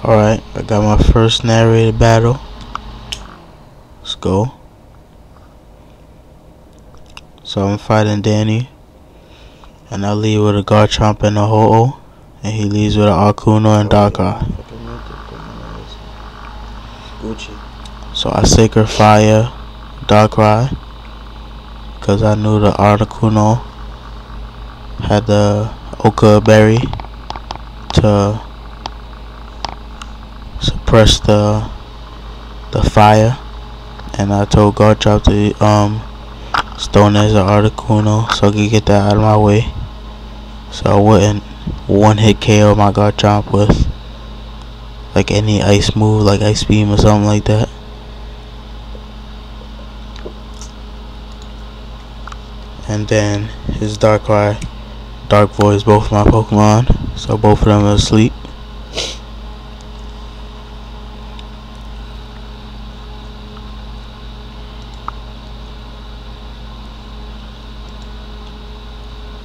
Alright, I got my first narrated battle. Let's go. So I'm fighting Danny, and I lead with a Garchomp and a Ho-Oh, and he leads with an Arcuno and Darkrai. So I Sacred Fire Darkrai, because I knew the Articuno had the Oka Berry to suppress the fire, and I told Garchomp to Stone Edge the Articuno so I could get that out of my way, so I wouldn't one-hit KO my Garchomp with like any ice move, like Ice Beam or something like that. And then his Darkrai, Dark Voice both my Pokemon, so both of them are asleep.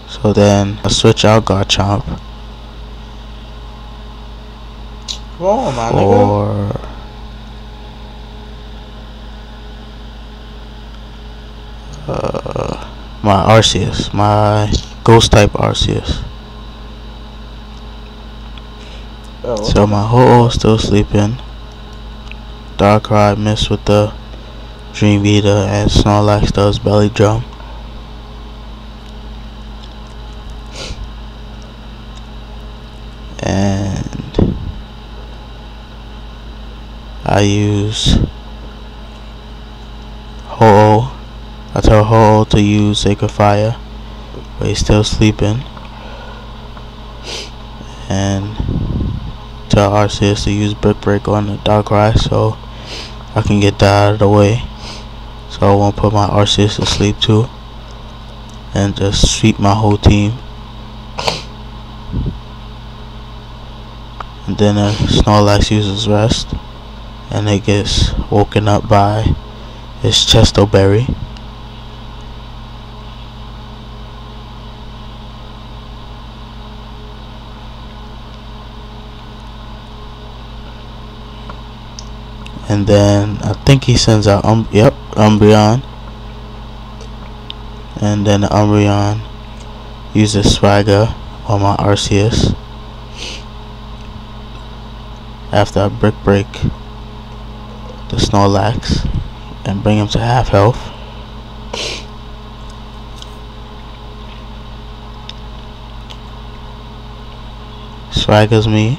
So then I switch out Garchomp for my Arceus, my Ghost type Arceus. So my Ho-Oh still sleeping. Darkrai missed with the Dream Eater, and Snorlax does Belly Drum. And I use Ho-Oh. I tell Ho-Oh to use Sacred Fire, but he's still sleeping. And tell Arceus to use Brick Break on the Darkrai so I can get that out of the way, so I won't put my Arceus to sleep too, and just sweep my whole team. And then Snorlax uses Rest, and it gets woken up by his Chesto Berry. And then I think he sends out Umbreon, and then the Umbreon uses Swagger on my Arceus after I Brick Break the Snorlax and bring him to half health. Swaggers me,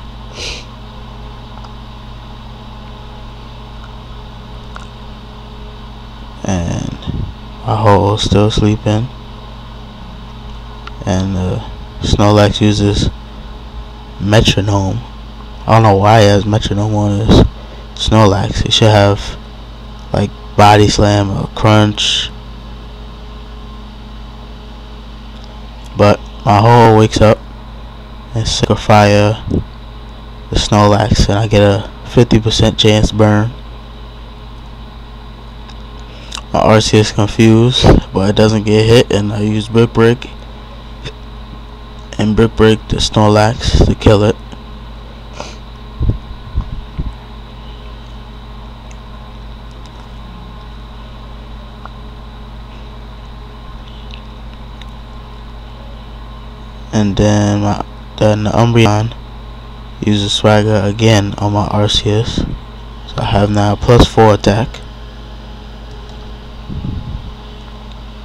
and my Ho-Oh still sleeping, and Snorlax uses Metronome. I don't know why he has Metronome on his Snorlax. He should have like Body Slam or Crunch. But my Ho-Oh wakes up and Sacred Fire the Snorlax, and I get a 50% chance burn. My Arceus is confused, but it doesn't get hit, and I use Brick Break and Brick Break the Snorlax to kill it. And then the Umbreon uses Swagger again on my Arceus, so I have now +4 attack.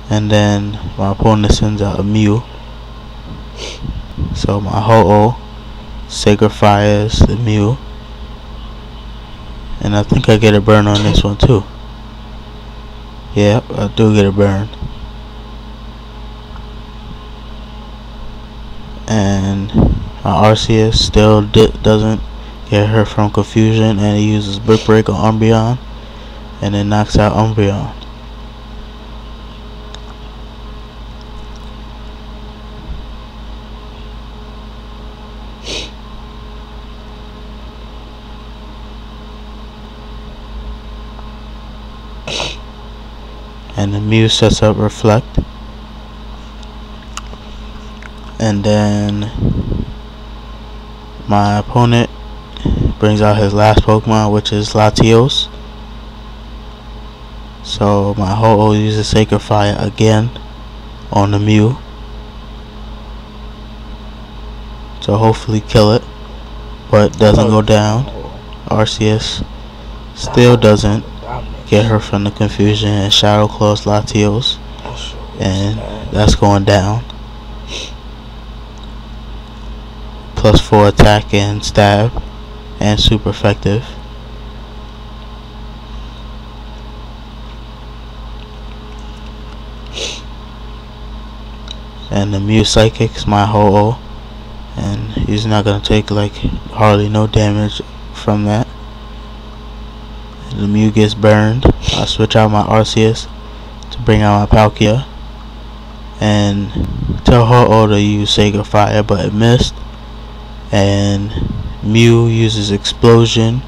And then my opponent sends out a Mew, so my Ho-Oh Sacred Fires the Mew, and I think I get a burn on this one too. Yeah, I do get a burn. And my Arceus still doesn't get hurt from confusion, and he uses Brick Break on Umbreon, and it knocks out Umbreon. And the Mew sets up Reflect, and then my opponent brings out his last Pokemon, which is Latios. So my Ho-Oh uses Sacred Fire again on the Mew to hopefully kill it, but doesn't go down. Arceus still doesn't get her from the confusion, and Shadow Claws Latios, and that's going down. +4 attack and stab, and super effective. And the Mew Psychic's my Ho-Oh, and he's not gonna take like hardly no damage from that. The Mew gets burned. I switch out my Arceus to bring out my Palkia, and tell Ho-Oh to use Sacred Fire, but it missed. And Mew uses Explosion.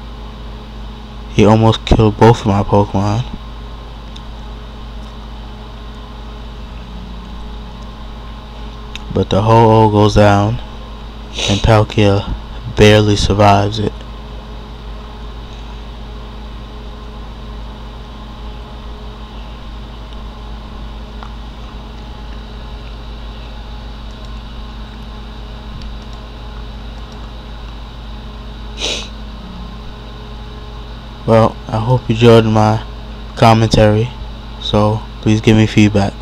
He almost killed both of my Pokemon. But the Ho-Oh goes down, and Palkia barely survives it. Well, I hope you enjoyed my commentary, so please give me feedback.